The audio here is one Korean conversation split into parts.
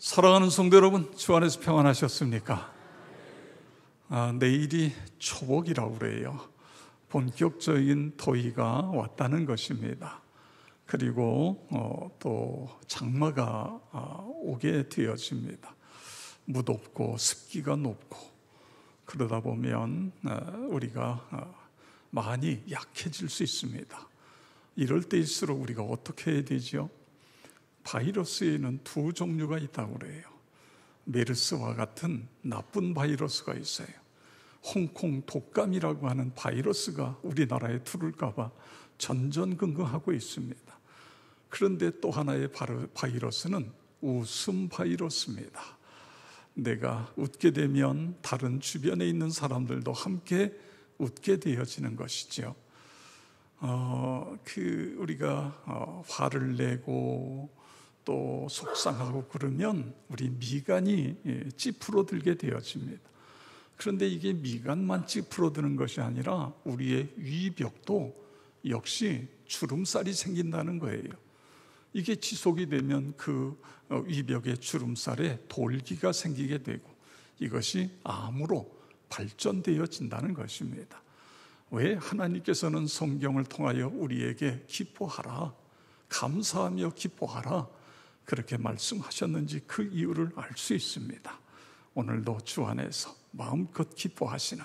사랑하는 성도 여러분, 주 안에서 평안하셨습니까? 내일이 초복이라고 그래요. 본격적인 더위가 왔다는 것입니다. 그리고 또 장마가 오게 되어집니다. 무덥고 습기가 높고 그러다 보면 우리가 많이 약해질 수 있습니다. 이럴 때일수록 우리가 어떻게 해야 되죠? 바이러스에는 두 종류가 있다고 그래요. 메르스와 같은 나쁜 바이러스가 있어요. 홍콩 독감이라고 하는 바이러스가 우리나라에 들어올까 봐 전전긍긍하고 있습니다. 그런데 또 하나의 바이러스는 웃음 바이러스입니다. 내가 웃게 되면 다른 주변에 있는 사람들도 함께 웃게 되어지는 것이죠. 우리가 화를 내고 또 속상하고 그러면 우리 미간이 찌푸러들게 되어집니다. 그런데 이게 미간만 찌푸러드는 것이 아니라 우리의 위벽도 역시 주름살이 생긴다는 거예요. 이게 지속이 되면 그 위벽의 주름살에 돌기가 생기게 되고 이것이 암으로 발전되어진다는 것입니다. 왜 하나님께서는 성경을 통하여 우리에게 기뻐하라, 감사하며 기뻐하라 그렇게 말씀하셨는지 그 이유를 알 수 있습니다. 오늘도 주 안에서 마음껏 기뻐하시는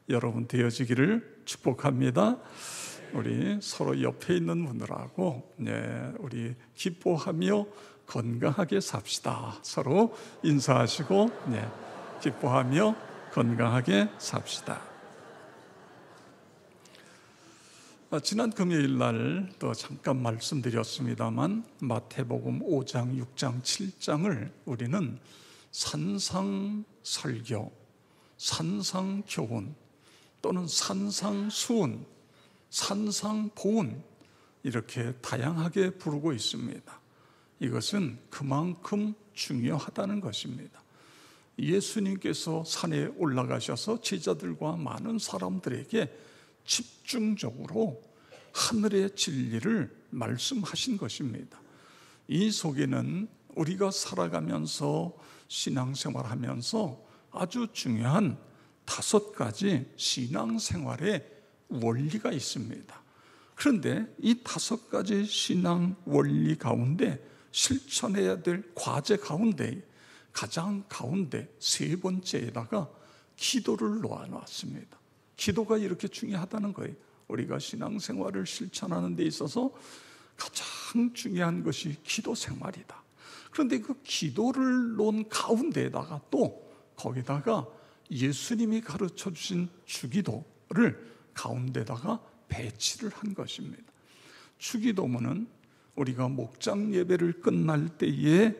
여러분 되어지기를 축복합니다. 우리 서로 옆에 있는 분들하고 우리 기뻐하며 건강하게 삽시다. 서로 인사하시고 기뻐하며 건강하게 삽시다. 지난 금요일 날 또 잠깐 말씀드렸습니다만 마태복음 5장, 6장, 7장을 우리는 산상설교, 산상교훈 또는 산상수훈, 산상보훈 이렇게 다양하게 부르고 있습니다. 이것은 그만큼 중요하다는 것입니다. 예수님께서 산에 올라가셔서 제자들과 많은 사람들에게 집중적으로 하늘의 진리를 말씀하신 것입니다. 이 속에는 우리가 살아가면서 신앙생활하면서 아주 중요한 5가지 신앙생활의 원리가 있습니다. 그런데 이 5가지 신앙 원리 가운데 실천해야 될 과제 가운데 가장 가운데 3번째에다가 기도를 놓아놨습니다. 기도가 이렇게 중요하다는 거예요. 우리가 신앙생활을 실천하는 데 있어서 가장 중요한 것이 기도 생활이다. 그런데 그 기도를 놓은 가운데에다가 또 거기다가 예수님이 가르쳐 주신 주기도를 가운데다가 배치를 한 것입니다. 주기도문은 우리가 목장 예배를 끝날 때에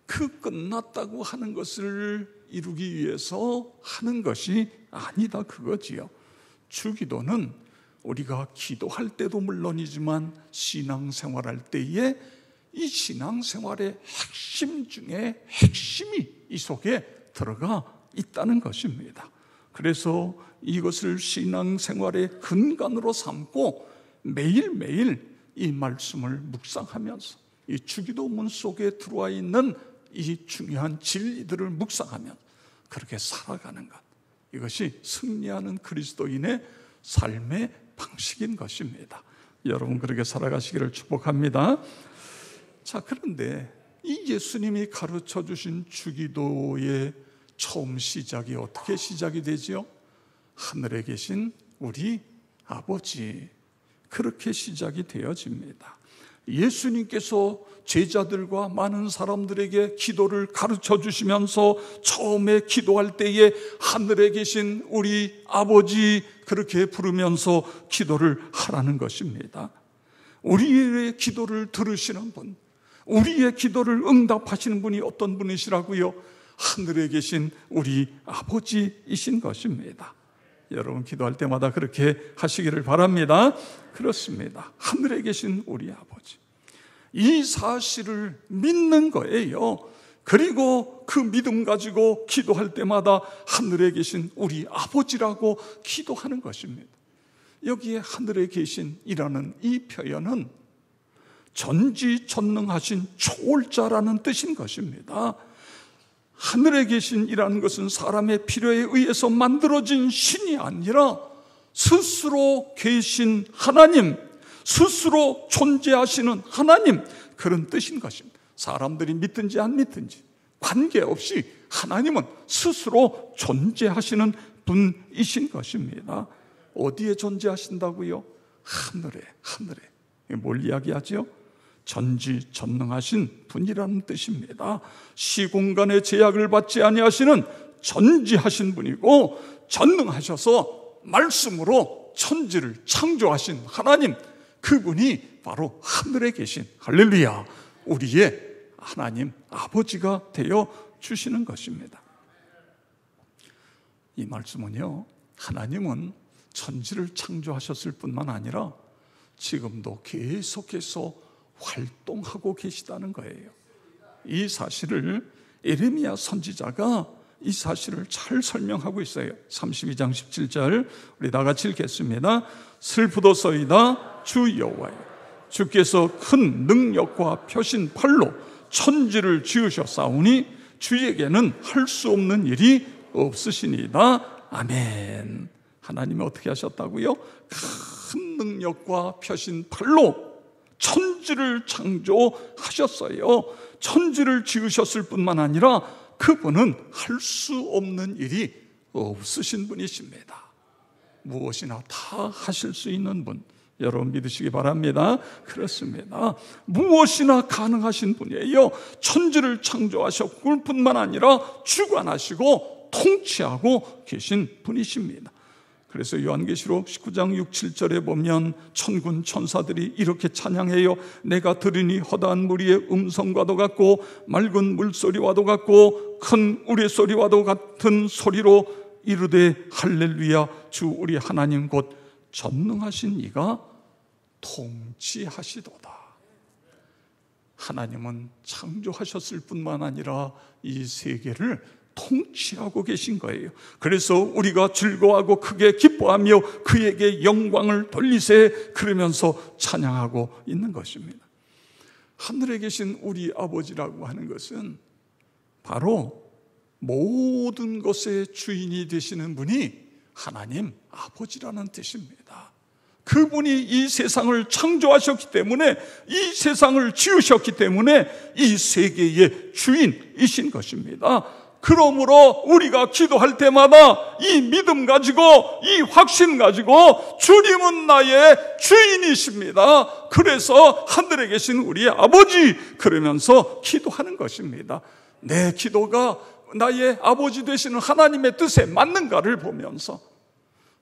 그 끝났다고 하는 것을 이루기 위해서 하는 것이 아니다 그거지요. 주기도는 우리가 기도할 때도 물론이지만 신앙생활할 때에 이 신앙생활의 핵심 중에 핵심이 이 속에 들어가 있다는 것입니다. 그래서 이것을 신앙생활의 근간으로 삼고 매일매일 이 말씀을 묵상하면서 이 주기도문 속에 들어와 있는 이 중요한 진리들을 묵상하면 그렇게 살아가는 것, 이것이 승리하는 그리스도인의 삶의 방식인 것입니다. 여러분 그렇게 살아가시기를 축복합니다. 자, 그런데 이 예수님이 가르쳐 주신 주기도의 처음 시작이 어떻게 시작이 되지요? 하늘에 계신 우리 아버지, 그렇게 시작이 되어집니다. 예수님께서 제자들과 많은 사람들에게 기도를 가르쳐 주시면서 처음에 기도할 때에 하늘에 계신 우리 아버지 그렇게 부르면서 기도를 하라는 것입니다. 우리의 기도를 들으시는 분, 우리의 기도를 응답하시는 분이 어떤 분이시라고요? 하늘에 계신 우리 아버지이신 것입니다. 여러분 기도할 때마다 그렇게 하시기를 바랍니다. 그렇습니다. 하늘에 계신 우리 아버지, 이 사실을 믿는 거예요. 그리고 그 믿음 가지고 기도할 때마다 하늘에 계신 우리 아버지라고 기도하는 것입니다. 여기에 하늘에 계신이라는 이 표현은 전지전능하신 초월자라는 뜻인 것입니다. 하늘에 계신 이라는 것은 사람의 필요에 의해서 만들어진 신이 아니라 스스로 계신 하나님, 스스로 존재하시는 하나님, 그런 뜻인 것입니다. 사람들이 믿든지 안 믿든지 관계없이 하나님은 스스로 존재하시는 분이신 것입니다. 어디에 존재하신다고요? 하늘에. 뭘 이야기하죠? 전지전능하신 분이라는 뜻입니다. 시공간의 제약을 받지 아니하시는 전지하신 분이고, 전능하셔서 말씀으로 천지를 창조하신 하나님, 그분이 바로 하늘에 계신, 할렐루야, 우리의 하나님 아버지가 되어 주시는 것입니다. 이 말씀은요, 하나님은 천지를 창조하셨을 뿐만 아니라 지금도 계속해서 활동하고 계시다는 거예요. 이 사실을 예레미야 선지자가 이 사실을 잘 설명하고 있어요. 32장 17절 우리 다 같이 읽겠습니다. 슬프도소이다 주 여호와여, 주께서 큰 능력과 펴신 팔로 천지를 지으셨사오니 주에게는 할 수 없는 일이 없으시니이다. 아멘. 하나님이 어떻게 하셨다고요? 큰 능력과 펴신 팔로 천지를 창조하셨어요. 천지를 지으셨을 뿐만 아니라 그분은 할 수 없는 일이 없으신 분이십니다. 무엇이나 다 하실 수 있는 분, 여러분 믿으시기 바랍니다. 그렇습니다. 무엇이나 가능하신 분이에요. 천지를 창조하셨을 뿐만 아니라 주관하시고 통치하고 계신 분이십니다. 그래서 요한계시록 19장 6, 7절에 보면 천군 천사들이 이렇게 찬양해요. 내가 들으니 허다한 무리의 음성과도 같고 맑은 물소리와도 같고 큰 우레소리와도 같은 소리로 이르되 할렐루야, 주 우리 하나님 곧 전능하신 이가 통치하시도다. 하나님은 창조하셨을 뿐만 아니라 이 세계를 통치하고 계신 거예요. 그래서 우리가 즐거워하고 크게 기뻐하며 그에게 영광을 돌리세, 그러면서 찬양하고 있는 것입니다. 하늘에 계신 우리 아버지라고 하는 것은 바로 모든 것의 주인이 되시는 분이 하나님 아버지라는 뜻입니다. 그분이 이 세상을 창조하셨기 때문에, 이 세상을 지으셨기 때문에 이 세계의 주인이신 것입니다. 그러므로 우리가 기도할 때마다 이 믿음 가지고, 이 확신 가지고 주님은 나의 주인이십니다, 그래서 하늘에 계신 우리의 아버지, 그러면서 기도하는 것입니다. 내 기도가 나의 아버지 되시는 하나님의 뜻에 맞는가를 보면서,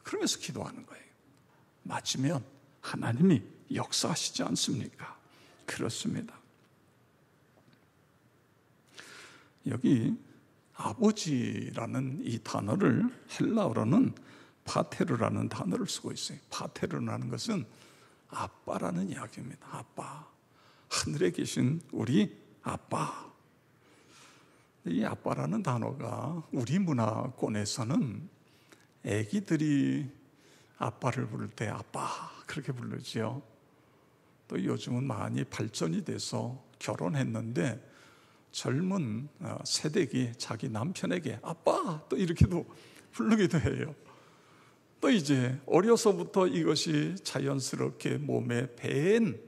그러면서 기도하는 거예요. 맞으면 하나님이 역사하시지 않습니까? 그렇습니다. 여기 아버지라는 이 단어를 헬라어로는 파테르라는 단어를 쓰고 있어요. 파테르라는 것은 아빠라는 이야기입니다. 아빠, 하늘에 계신 우리 아빠. 이 아빠라는 단어가 우리 문화권에서는 아기들이 아빠를 부를 때 아빠 그렇게 부르죠. 또 요즘은 많이 발전이 돼서 결혼했는데 젊은 세대기 자기 남편에게 아빠 또 이렇게도 부르기도 해요. 또 이제 어려서부터 이것이 자연스럽게 몸에 밴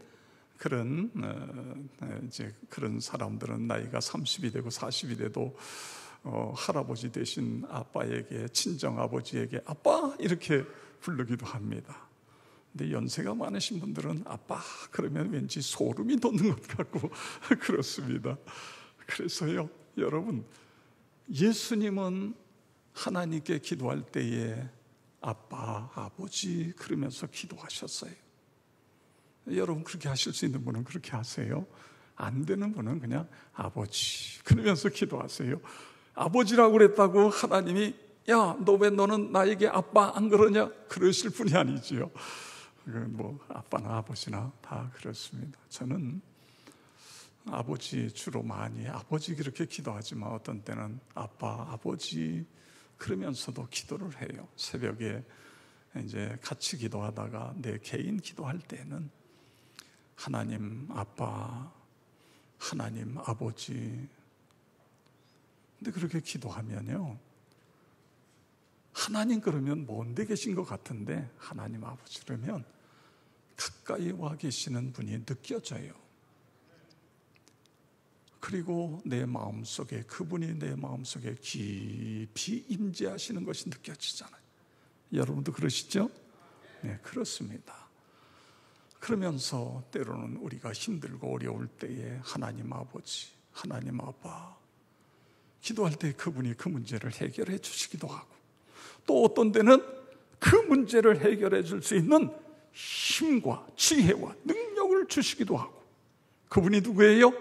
그런 이제 그런 사람들은 나이가 30이 되고 40이 돼도 할아버지 되신 아빠에게, 친정 아버지에게 아빠 이렇게 부르기도 합니다. 근데 연세가 많으신 분들은 아빠 그러면 왠지 소름이 돋는 것 같고 그렇습니다. 그래서요, 여러분, 예수님은 하나님께 기도할 때에 아빠, 아버지 그러면서 기도하셨어요. 여러분, 그렇게 하실 수 있는 분은 그렇게 하세요. 안 되는 분은 그냥 아버지 그러면서 기도하세요. 아버지라고 그랬다고 하나님이 야, 너 왜 너는 나에게 아빠 안 그러냐? 그러실 분이 아니지요. 뭐 아빠나 아버지나 다 그렇습니다. 저는 아버지 주로 많이 아버지 그렇게 기도하지만 어떤 때는 아빠, 아버지 그러면서도 기도를 해요. 새벽에 이제 같이 기도하다가 내 개인 기도할 때는 하나님 아빠, 하나님 아버지. 근데 그렇게 기도하면요, 하나님 그러면 먼데 계신 것 같은데 하나님 아버지 그러면 가까이 와 계시는 분이 느껴져요. 그리고 내 마음속에, 그분이 내 마음속에 깊이 임재하시는 것이 느껴지잖아요. 여러분도 그러시죠? 네, 그렇습니다. 그러면서 때로는 우리가 힘들고 어려울 때에 하나님 아버지, 하나님 아빠 기도할 때 그분이 그 문제를 해결해 주시기도 하고, 또 어떤 때는 그 문제를 해결해 줄 수 있는 힘과 지혜와 능력을 주시기도 하고, 그분이 누구예요?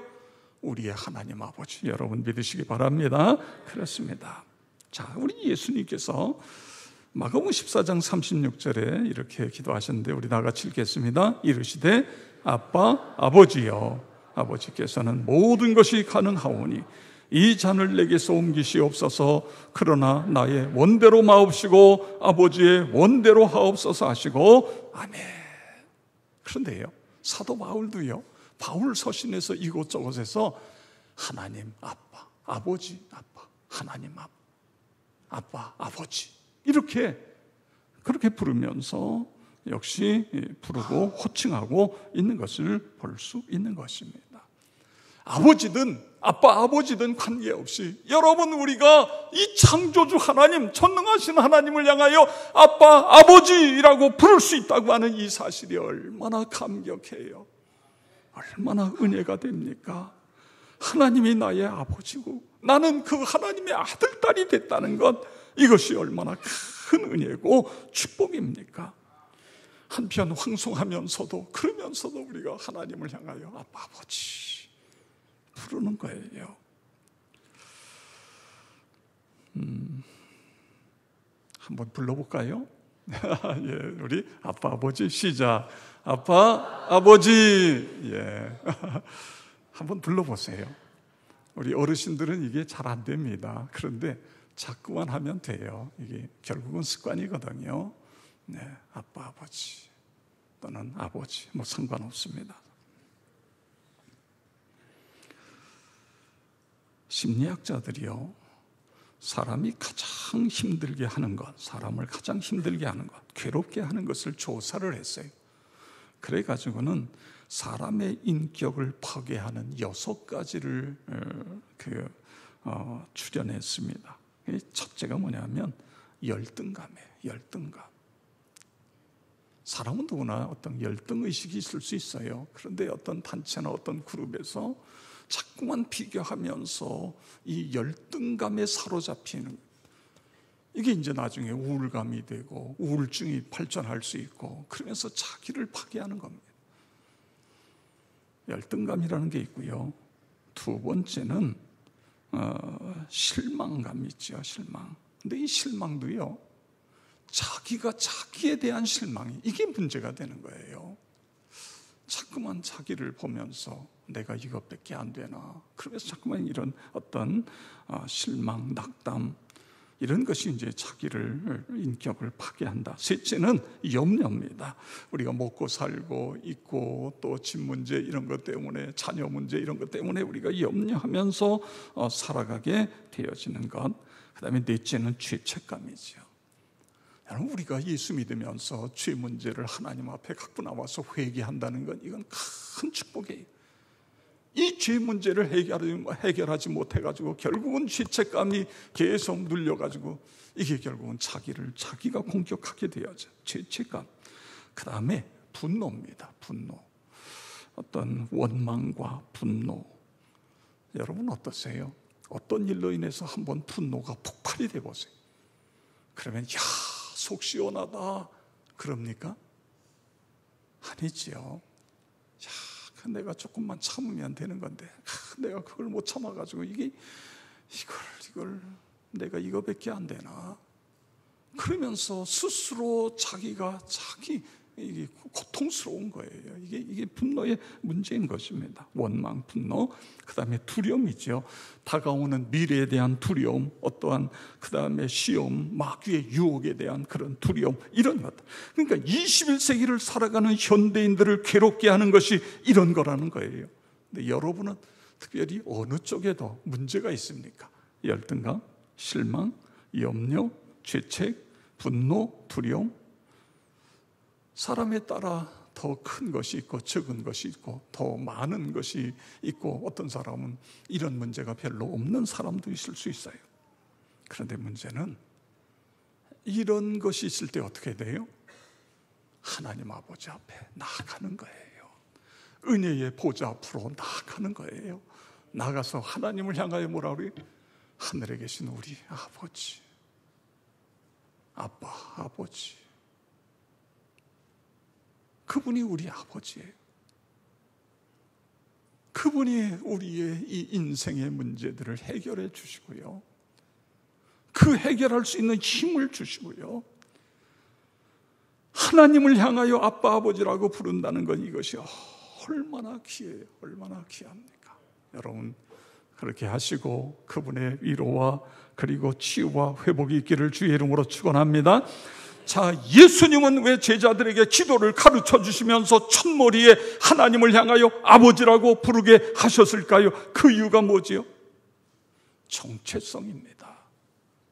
우리의 하나님 아버지. 여러분 믿으시기 바랍니다. 그렇습니다. 자, 우리 예수님께서 마가복음 14장 36절에 이렇게 기도하셨는데 우리 다 같이 읽겠습니다. 이르시되 아빠 아버지여, 아버지께서는 모든 것이 가능하오니 이 잔을 내게서 옮기시옵소서. 그러나 나의 원대로 마옵시고 아버지의 원대로 하옵소서 하시고 아멘. 그런데요, 사도 바울도요, 바울 서신에서 이곳저곳에서 하나님 아빠, 아버지 아빠, 하나님 아빠, 아빠 아버지 이렇게 그렇게 부르면서 역시 부르고 호칭하고 있는 것을 볼 수 있는 것입니다. 아버지든 아빠 아버지든 관계없이 여러분, 우리가 이 창조주 하나님, 전능하신 하나님을 향하여 아빠 아버지라고 부를 수 있다고 하는 이 사실이 얼마나 감격해요. 얼마나 은혜가 됩니까? 하나님이 나의 아버지고 나는 그 하나님의 아들, 딸이 됐다는 것, 이것이 얼마나 큰 은혜고 축복입니까? 한편 황송하면서도, 그러면서도 우리가 하나님을 향하여 아빠 아버지 부르는 거예요. 한번 불러볼까요? 예, 우리 아빠 아버지 시작. 아빠 아버지. 예. 한번 불러보세요. 우리 어르신들은 이게 잘 안 됩니다. 그런데 자꾸만 하면 돼요. 이게 결국은 습관이거든요. 네, 아빠 아버지 또는 아버지 뭐 상관없습니다. 심리학자들이요, 사람이 가장 힘들게 하는 것, 사람을 가장 힘들게 하는 것, 괴롭게 하는 것을 조사를 했어요. 그래가지고는 사람의 인격을 파괴하는 6가지를 출연했습니다. 첫째가 뭐냐면 열등감이에요. 열등감. 사람은 누구나 어떤 열등의식이 있을 수 있어요. 그런데 어떤 단체나 어떤 그룹에서 자꾸만 비교하면서 이 열등감에 사로잡히는, 이게 이제 나중에 우울감이 되고 우울증이 발전할 수 있고, 그러면서 자기를 파괴하는 겁니다. 열등감이라는 게 있고요. 두 번째는 실망감이 있죠. 실망. 근데 이 실망도요, 자기가 자기에 대한 실망이, 이게 문제가 되는 거예요. 자꾸만 자기를 보면서 내가 이것밖에 안 되나, 그러면서 자꾸만 이런 어떤 실망, 낙담, 이런 것이 이제 자기를, 인격을 파괴한다. 셋째는 염려입니다. 우리가 먹고 살고 있고 또 집 문제 이런 것 때문에, 자녀 문제 이런 것 때문에 우리가 염려하면서 살아가게 되어지는 것. 그 다음에 넷째는 죄책감이죠. 여러분, 우리가 예수 믿으면서 죄 문제를 하나님 앞에 갖고 나와서 회개한다는 건, 이건 큰 축복이에요. 이 죄 문제를 해결하지 못해가지고 결국은 죄책감이 계속 눌려가지고 이게 결국은 자기가 공격하게 되어져. 죄책감. 그 다음에 분노입니다. 분노. 어떤 원망과 분노. 여러분 어떠세요? 어떤 일로 인해서 한번 분노가 폭발이 돼보세요. 그러면 야, 속 시원하다 그럽니까? 아니지요. 야, 내가 조금만 참으면 되는 건데, 내가 그걸 못 참아가지고 이걸 내가 이거밖에 안 되나? 그러면서 스스로 자기 이게 고통스러운 거예요. 이게 분노의 문제인 것입니다. 원망, 분노, 그 다음에 두려움이죠. 다가오는 미래에 대한 두려움, 어떠한 그 다음에 시험, 마귀의 유혹에 대한 그런 두려움, 이런 것. 그러니까 21세기를 살아가는 현대인들을 괴롭게 하는 것이 이런 거라는 거예요. 근데 여러분은 특별히 어느 쪽에 더 문제가 있습니까? 열등감, 실망, 염려, 죄책, 분노, 두려움. 사람에 따라 더 큰 것이 있고 적은 것이 있고 더 많은 것이 있고, 어떤 사람은 이런 문제가 별로 없는 사람도 있을 수 있어요. 그런데 문제는 이런 것이 있을 때 어떻게 돼요? 하나님 아버지 앞에 나아가는 거예요. 은혜의 보좌 앞으로 나아가는 거예요. 나가서 하나님을 향하여 뭐라 그래요? 하늘에 계신 우리 아버지, 아빠, 아버지, 그분이 우리 아버지예요. 그분이 우리의 이 인생의 문제들을 해결해 주시고요, 그 해결할 수 있는 힘을 주시고요, 하나님을 향하여 아빠, 아버지라고 부른다는 건 이것이 얼마나 귀해요. 얼마나 귀합니까? 여러분, 그렇게 하시고 그분의 위로와 그리고 치유와 회복이 있기를 주의 이름으로 축원합니다. 자, 예수님은 왜 제자들에게 기도를 가르쳐 주시면서 첫머리에 하나님을 향하여 아버지라고 부르게 하셨을까요? 그 이유가 뭐지요? 정체성입니다.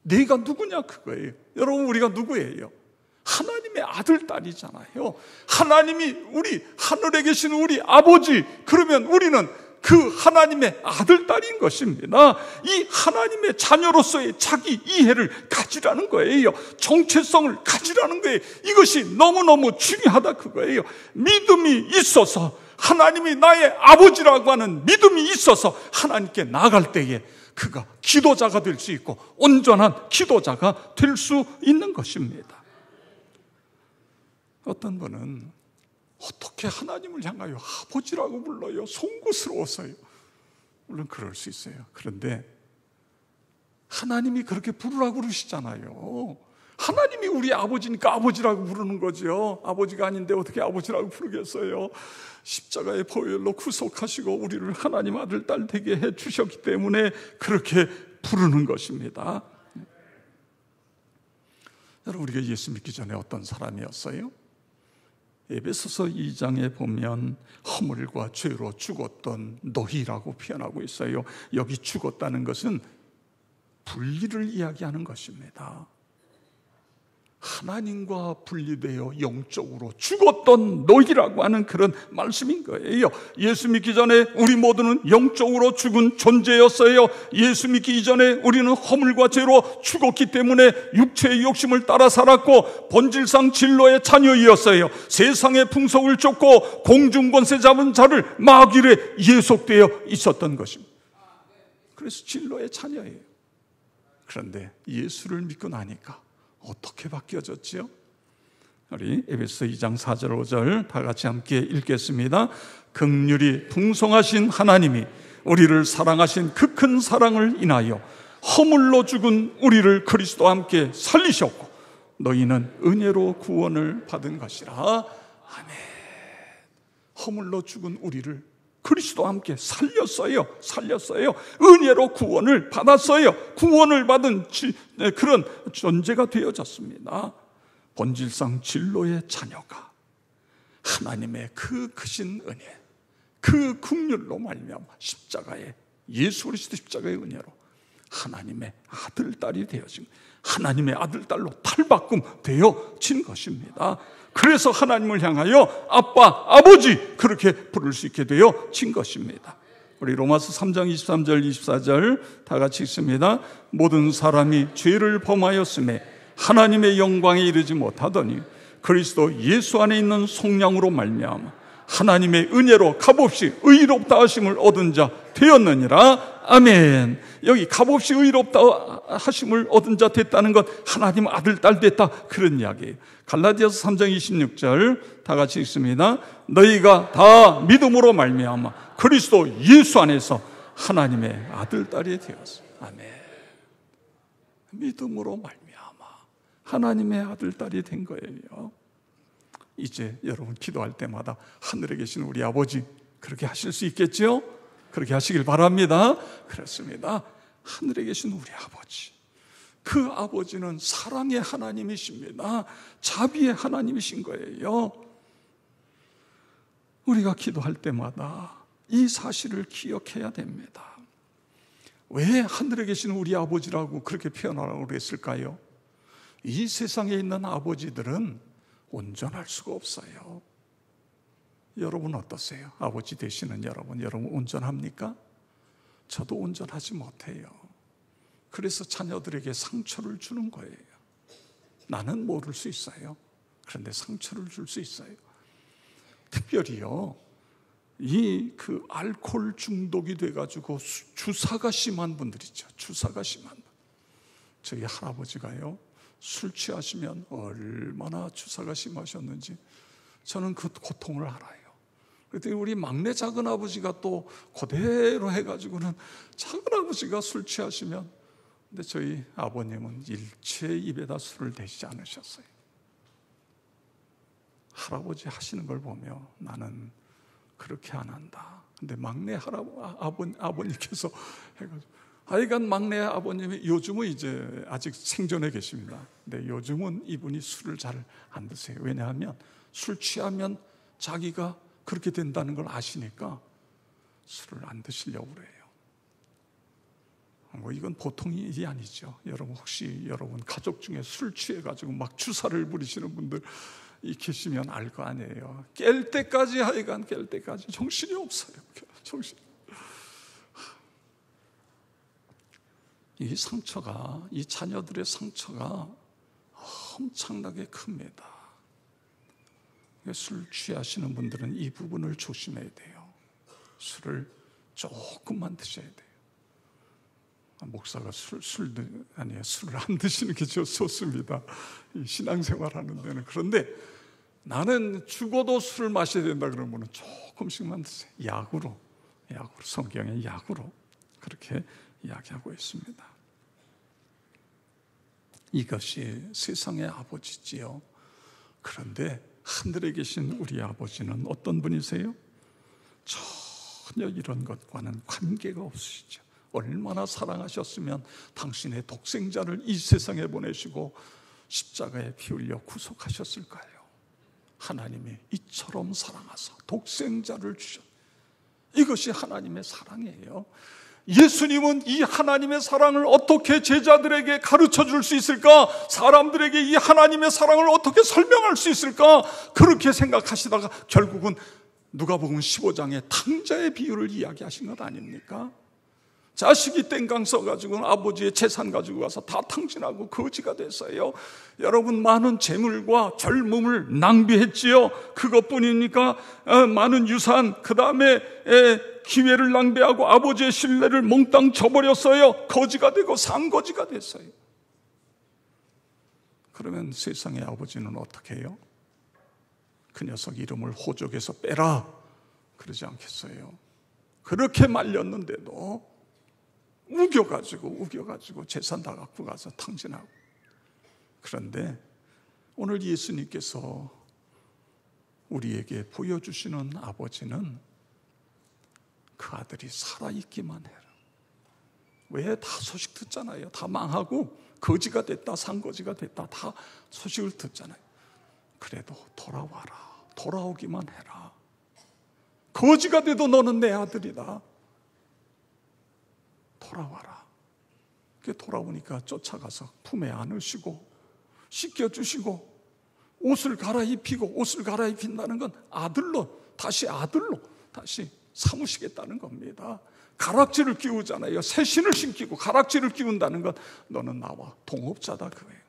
내가 누구냐, 그거예요. 여러분, 우리가 누구예요? 하나님의 아들, 딸이잖아요. 하나님이 우리 하늘에 계신 우리 아버지, 그러면 우리는 그 하나님의 아들, 딸인 것입니다. 이 하나님의 자녀로서의 자기 이해를 가지라는 거예요. 정체성을 가지라는 거예요. 이것이 너무너무 중요하다, 그거예요. 믿음이 있어서, 하나님이 나의 아버지라고 하는 믿음이 있어서 하나님께 나아갈 때에 그가 기도자가 될 수 있고 온전한 기도자가 될 수 있는 것입니다. 어떤 분은 어떻게 하나님을 향하여 아버지라고 불러요? 송구스러워서요. 물론 그럴 수 있어요. 그런데 하나님이 그렇게 부르라고 그러시잖아요. 하나님이 우리 아버지니까 아버지라고 부르는 거죠. 아버지가 아닌데 어떻게 아버지라고 부르겠어요? 십자가의 보혈로 구속하시고 우리를 하나님 아들, 딸 되게 해주셨기 때문에 그렇게 부르는 것입니다. 여러분, 우리가 예수 믿기 전에 어떤 사람이었어요? 에베소서 2장에 보면 허물과 죄로 죽었던 너희라고 표현하고 있어요. 여기 죽었다는 것은 분리를 이야기하는 것입니다. 하나님과 분리되어 영적으로 죽었던 너희라고 하는 그런 말씀인 거예요. 예수 믿기 전에 우리 모두는 영적으로 죽은 존재였어요. 예수 믿기 이전에 우리는 허물과 죄로 죽었기 때문에 육체의 욕심을 따라 살았고 본질상 진로의 자녀이었어요. 세상의 풍속을 쫓고 공중권세 잡은 자를 마귀에 예속되어 있었던 것입니다. 그래서 진로의 자녀예요. 그런데 예수를 믿고 나니까 어떻게 바뀌어졌지요? 우리 에베소 2장 4절 5절 다 같이 함께 읽겠습니다. 긍휼이 풍성하신 하나님이 우리를 사랑하신 그 큰 사랑을 인하여 허물로 죽은 우리를 그리스도와 함께 살리셨고 너희는 은혜로 구원을 받은 것이라. 아멘. 허물로 죽은 우리를 그리스도와 함께 살렸어요. 은혜로 구원을 받았어요. 구원을 받은 그런 존재가 되어졌습니다. 본질상 진로의 자녀가 하나님의 그 크신 은혜, 그 긍휼로 말미암아 십자가의 예수 그리스도 십자가의 은혜로 하나님의 아들, 딸이 되어진, 하나님의 아들, 딸로 탈바꿈 되어진 것입니다. 그래서 하나님을 향하여 아빠, 아버지 그렇게 부를 수 있게 되어진 것입니다. 우리 로마서 3장 23절 24절 다 같이 읽습니다. 모든 사람이 죄를 범하였음에 하나님의 영광에 이르지 못하더니 그리스도 예수 안에 있는 속량으로 말미암아 하나님의 은혜로 값없이 의롭다 하심을 얻은 자 되었느니라. 아멘. 여기 값없이 의롭다 하심을 얻은 자 됐다는 것, 하나님 아들, 딸 됐다, 그런 이야기예요. 갈라디아서 3장 26절 다 같이 읽습니다. 너희가 다 믿음으로 말미암아 그리스도 예수 안에서 하나님의 아들, 딸이 되었어. 아멘. 믿음으로 말미암아 하나님의 아들, 딸이 된 거예요. 이제 여러분 기도할 때마다 하늘에 계신 우리 아버지, 그렇게 하실 수 있겠죠? 그렇게 하시길 바랍니다. 그렇습니다. 하늘에 계신 우리 아버지, 그 아버지는 사랑의 하나님이십니다. 자비의 하나님이신 거예요. 우리가 기도할 때마다 이 사실을 기억해야 됩니다. 왜 하늘에 계신 우리 아버지라고 그렇게 표현하라고 그랬을까요? 이 세상에 있는 아버지들은 온전할 수가 없어요. 여러분 어떠세요? 아버지 되시는 여러분 온전합니까? 저도 온전하지 못해요. 그래서 자녀들에게 상처를 주는 거예요. 나는 모를 수 있어요. 그런데 상처를 줄 수 있어요. 특별히요, 그 알코올 중독이 돼가지고 주사가 심한 분들 있죠. 주사가 심한 분. 저희 할아버지가요, 술 취하시면 얼마나 주사가 심하셨는지 저는 그 고통을 알아요. 그랬더니 우리 막내 작은 아버지가 또 그대로 해가지고는 작은 아버지가 술 취하시면, 근데 저희 아버님은 일체 입에다 술을 대지 않으셨어요. 할아버지 하시는 걸 보며 나는 그렇게 안 한다. 근데 막내 아버님께서 해가지고, 하여간 막내 아버님이 요즘은 이제 아직 생존해 계십니다. 근데 요즘은 이분이 술을 잘 안 드세요. 왜냐하면 술 취하면 자기가 그렇게 된다는 걸 아시니까 술을 안 드시려고 그래요. 이건 보통 일이 아니죠. 여러분 혹시 여러분 가족 중에 술 취해가지고 막 주사를 부리시는 분들 계시면 알 거 아니에요. 깰 때까지, 하여간 깰 때까지 정신이 없어요. 이 상처가, 이 자녀들의 상처가 엄청나게 큽니다. 술 취하시는 분들은 이 부분을 조심해야 돼요. 술을 조금만 드셔야 돼요. 목사가 술을 안 드시는 게 좋습니다. 신앙생활 하는 데는. 그런데 나는 죽어도 술을 마셔야 된다 그러면 조금씩만 드세요. 약으로, 성경의 약으로 그렇게 이야기하고 있습니다. 이것이 세상의 아버지지요. 그런데 하늘에 계신 우리 아버지는 어떤 분이세요? 전혀 이런 것과는 관계가 없으시죠. 얼마나 사랑하셨으면 당신의 독생자를 이 세상에 보내시고 십자가에 피 흘려 구속하셨을까요? 하나님이 이처럼 사랑하사 독생자를 주셨. 이것이 하나님의 사랑이에요. 예수님은 이 하나님의 사랑을 어떻게 제자들에게 가르쳐 줄 수 있을까? 사람들에게 이 하나님의 사랑을 어떻게 설명할 수 있을까? 그렇게 생각하시다가 결국은 누가복음 15장에 탕자의 비유를 이야기하신 것 아닙니까? 자식이 땡강 써가지고 아버지의 재산 가지고 가서 다 탕진하고 거지가 됐어요. 여러분, 많은 재물과 젊음을 낭비했지요. 그것뿐입니까? 많은 유산, 그 다음에 기회를 낭비하고 아버지의 신뢰를 몽땅 저버렸어요. 거지가 되고 상거지가 됐어요. 그러면 세상의 아버지는 어떻게 해요? 그 녀석 이름을 호적에서 빼라 그러지 않겠어요? 그렇게 말렸는데도 우겨가지고 재산 다 갖고 가서 탕진하고. 그런데 오늘 예수님께서 우리에게 보여주시는 아버지는 그 아들이 살아있기만 해라. 왜? 다 소식 듣잖아요. 다 망하고 거지가 됐다, 상거지가 됐다, 다 소식을 듣잖아요. 그래도 돌아오기만 해라. 거지가 돼도 너는 내 아들이다. 돌아와라. 돌아오니까 쫓아가서 품에 안으시고 씻겨주시고 옷을 갈아입힌다는 건 다시 아들로 삼으시겠다는 겁니다. 가락지를 끼우잖아요. 새 신을 신기고 가락지를 끼운다는 건 너는 나와 동업자다 그거예요.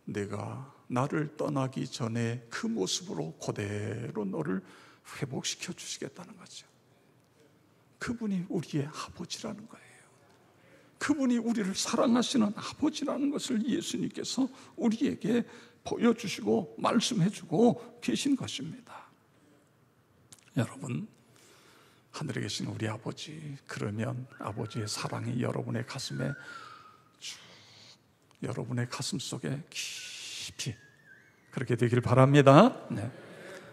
내가 나를 떠나기 전에 그 모습으로 그대로 너를 회복시켜 주시겠다는 거죠. 그분이 우리의 아버지라는 거예요. 그분이 우리를 사랑하시는 아버지라는 것을 예수님께서 우리에게 보여주시고 말씀해주고 계신 것입니다. 여러분, 하늘에 계신 우리 아버지, 그러면 아버지의 사랑이 여러분의 가슴에 여러분의 가슴 속에 깊이 그렇게 되길 바랍니다. 네.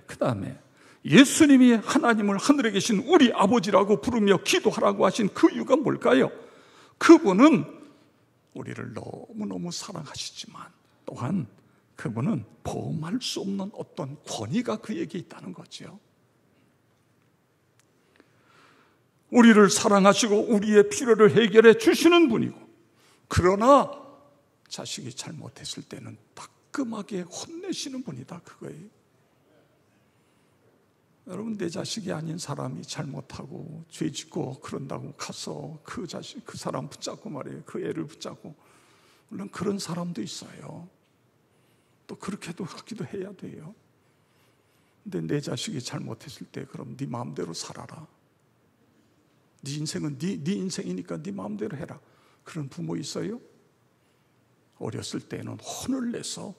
그 다음에 예수님이 하나님을 하늘에 계신 우리 아버지라고 부르며 기도하라고 하신 그 이유가 뭘까요? 그분은 우리를 너무너무 사랑하시지만 또한 그분은 범할 수 없는 어떤 권위가 그에게 있다는 거죠. 우리를 사랑하시고 우리의 필요를 해결해 주시는 분이고, 그러나 자식이 잘못했을 때는 따끔하게 혼내시는 분이다, 그거예요. 여러분, 내 자식이 아닌 사람이 잘못하고 죄 짓고 그런다고 가서 그 사람 붙잡고 말이에요. 그 애를 붙잡고. 물론 그런 사람도 있어요. 또 그렇게도 하기도 해야 돼요. 근데 내 자식이 잘못했을 때 그럼 네 마음대로 살아라. 네 인생은 네 인생이니까 네 마음대로 해라. 그런 부모 있어요? 어렸을 때는 혼을 내서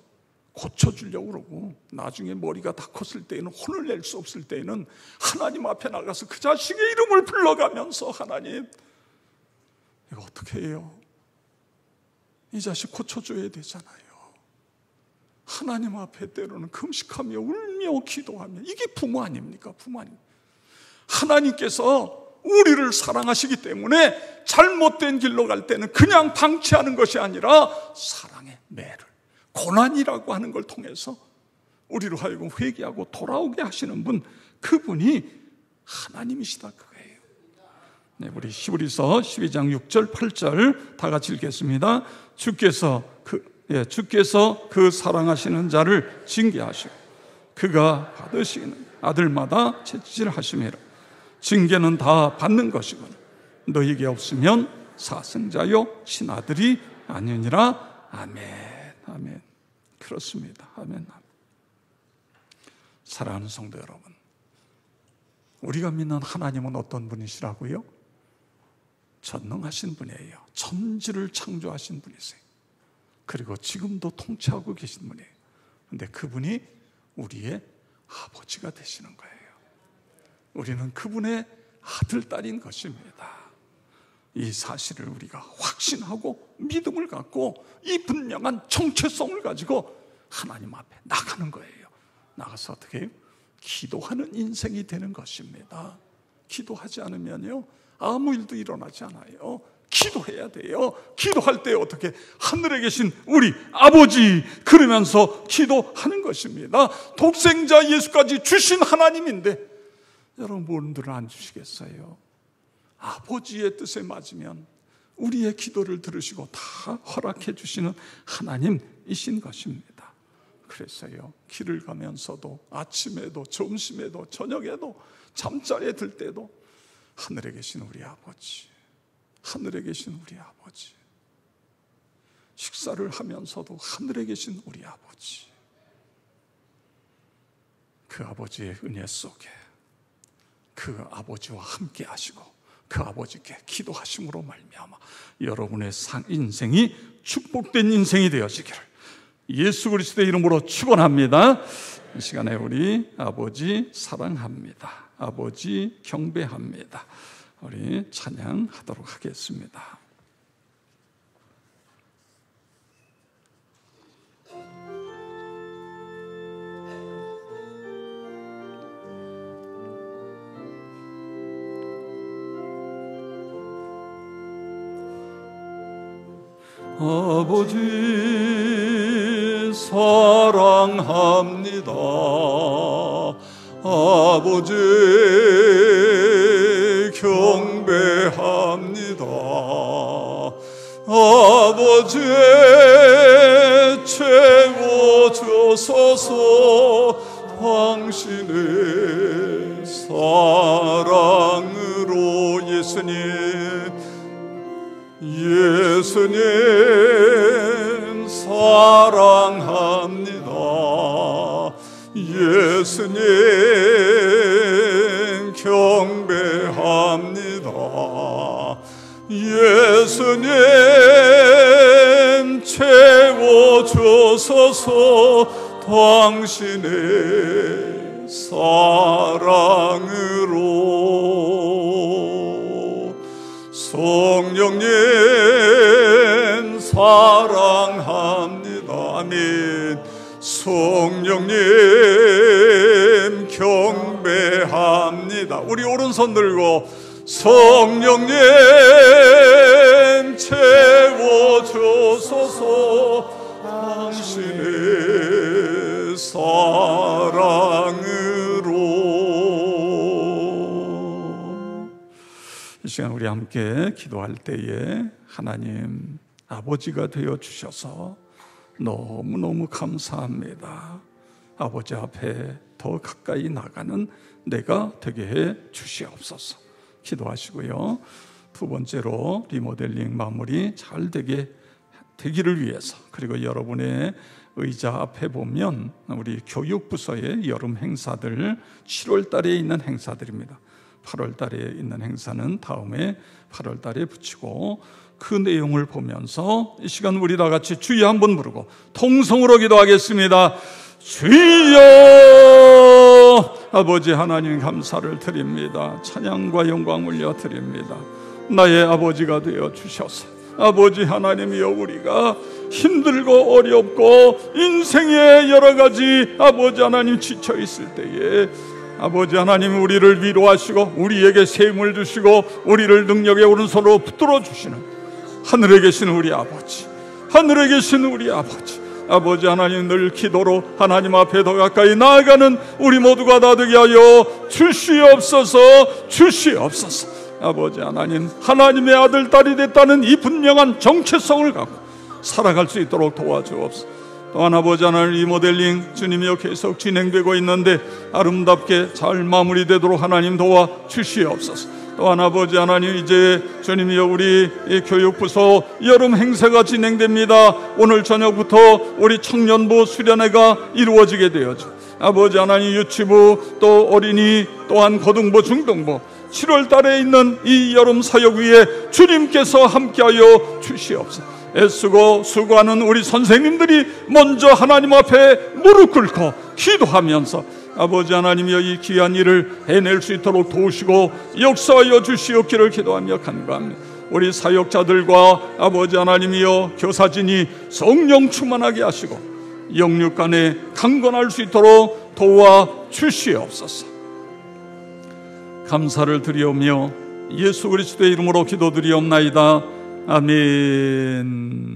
고쳐주려고 그러고, 나중에 머리가 다 컸을 때는 혼을 낼 수 없을 때는 하나님 앞에 나가서 그 자식의 이름을 불러가면서, 하나님, 이거 어떻게 해요? 이 자식 고쳐줘야 되잖아요. 하나님 앞에 때로는 금식하며 울며 기도하며, 이게 부모 아닙니까? 부모 아닙니까? 하나님께서 우리를 사랑하시기 때문에 잘못된 길로 갈 때는 그냥 방치하는 것이 아니라 사랑의 매를, 고난이라고 하는 걸 통해서 우리로 하여금 회개하고 돌아오게 하시는 분, 그분이 하나님이시다, 그거예요. 네, 우리 히브리서 12장 6절 8절 다 같이 읽겠습니다. 주께서 그 사랑하시는 자를 징계하시고 그가 받으시는 아들마다 채찍질하심이라. 징계는 다 받는 것이거늘 너희에게 없으면 사승자요 친아들이 아니니라. 아멘. 아멘. 그렇습니다. 아멘. 사랑하는 성도 여러분, 우리가 믿는 하나님은 어떤 분이시라고요? 전능하신 분이에요. 천지를 창조하신 분이세요. 그리고 지금도 통치하고 계신 분이에요. 그런데 그분이 우리의 아버지가 되시는 거예요. 우리는 그분의 아들, 딸인 것입니다. 이 사실을 우리가 확신하고 믿음을 갖고 이 분명한 정체성을 가지고 하나님 앞에 나가는 거예요. 나가서 어떻게 해요? 기도하는 인생이 되는 것입니다. 기도하지 않으면요, 아무 일도 일어나지 않아요. 기도해야 돼요. 기도할 때 어떻게? 하늘에 계신 우리 아버지 그러면서 기도하는 것입니다. 독생자 예수까지 주신 하나님인데 여러분들은 안 주시겠어요? 아버지의 뜻에 맞으면 우리의 기도를 들으시고 다 허락해 주시는 하나님이신 것입니다. 그래서요, 길을 가면서도 아침에도 점심에도 저녁에도 잠자리에 들 때도 하늘에 계신 우리 아버지, 하늘에 계신 우리 아버지, 식사를 하면서도 하늘에 계신 우리 아버지, 그 아버지의 은혜 속에 그 아버지와 함께 하시고 그 아버지께 기도하심으로 말미암아 여러분의 인생이 축복된 인생이 되어지기를 예수 그리스도의 이름으로 축원합니다. 이 시간에 우리 아버지 사랑합니다. 아버지 경배합니다. 우리 찬양하도록 하겠습니다. 아버지 사랑합니다. 아버지 경배합니다. 아버지 채워주소서. 당신의 사랑으로 예수님 사랑합니다. 예수님 경배합니다. 예수님 채워주소서. 당신의 사랑으로 성령님 사랑합니다. 아멘. 성령님 경배합니다. 우리 오른손 들고 성령님 채워주소서. 당신의 사랑으로. 이 시간 우리 함께 기도할 때에 하나님 아버지가 되어 주셔서 너무너무 감사합니다. 아버지 앞에 더 가까이 나가는 내가 되게 해 주시옵소서. 기도하시고요. 두 번째로 리모델링 마무리 잘 되기를 위해서, 그리고 여러분의 의자 앞에 보면 우리 교육부서의 여름 행사들 7월 달에 있는 행사들입니다. 8월 달에 있는 행사는 다음에 8월 달에 붙이고, 그 내용을 보면서 이 시간 우리 다 같이 주여 한번 부르고 통성으로 기도하겠습니다. 주여! 아버지 하나님 감사를 드립니다. 찬양과 영광 올려드립니다. 나의 아버지가 되어 주셔서 아버지 하나님이여, 우리가 힘들고 어렵고 인생의 여러 가지 아버지 하나님 지쳐 있을 때에 아버지 하나님 우리를 위로하시고 우리에게 새 힘을 주시고 우리를 능력의 오른손으로 붙들어 주시는 하늘에 계신 우리 아버지, 하늘에 계신 우리 아버지, 아버지 하나님 늘 기도로 하나님 앞에 더 가까이 나아가는 우리 모두가 다 되게 하여 주시옵소서. 주시옵소서. 아버지 하나님, 하나님의 아들 딸이 됐다는 이 분명한 정체성을 갖고 살아갈 수 있도록 도와주옵소서. 또한 아버지 하나님, 리모델링 주님이여 계속 진행되고 있는데 아름답게 잘 마무리되도록 하나님 도와 주시옵소서. 또한 아버지 하나님, 이제 주님이여 우리 이 교육부서 여름 행사가 진행됩니다. 오늘 저녁부터 우리 청년부 수련회가 이루어지게 되어져 아버지 하나님, 유치부 또 어린이 또한 고등부 중등부 7월 달에 있는 이 여름 사역 위에 주님께서 함께하여 주시옵소서. 애쓰고 수고하는 우리 선생님들이 먼저 하나님 앞에 무릎 꿇고 기도하면서 아버지 하나님이여 이 귀한 일을 해낼 수 있도록 도우시고 역사하여 주시옵기를 기도하며 간구합니다. 우리 사역자들과 아버지 하나님이여 교사진이 성령 충만하게 하시고 영육간에 강건할 수 있도록 도와 주시옵소서. 감사를 드리오며 예수 그리스도의 이름으로 기도드리옵나이다. 아멘.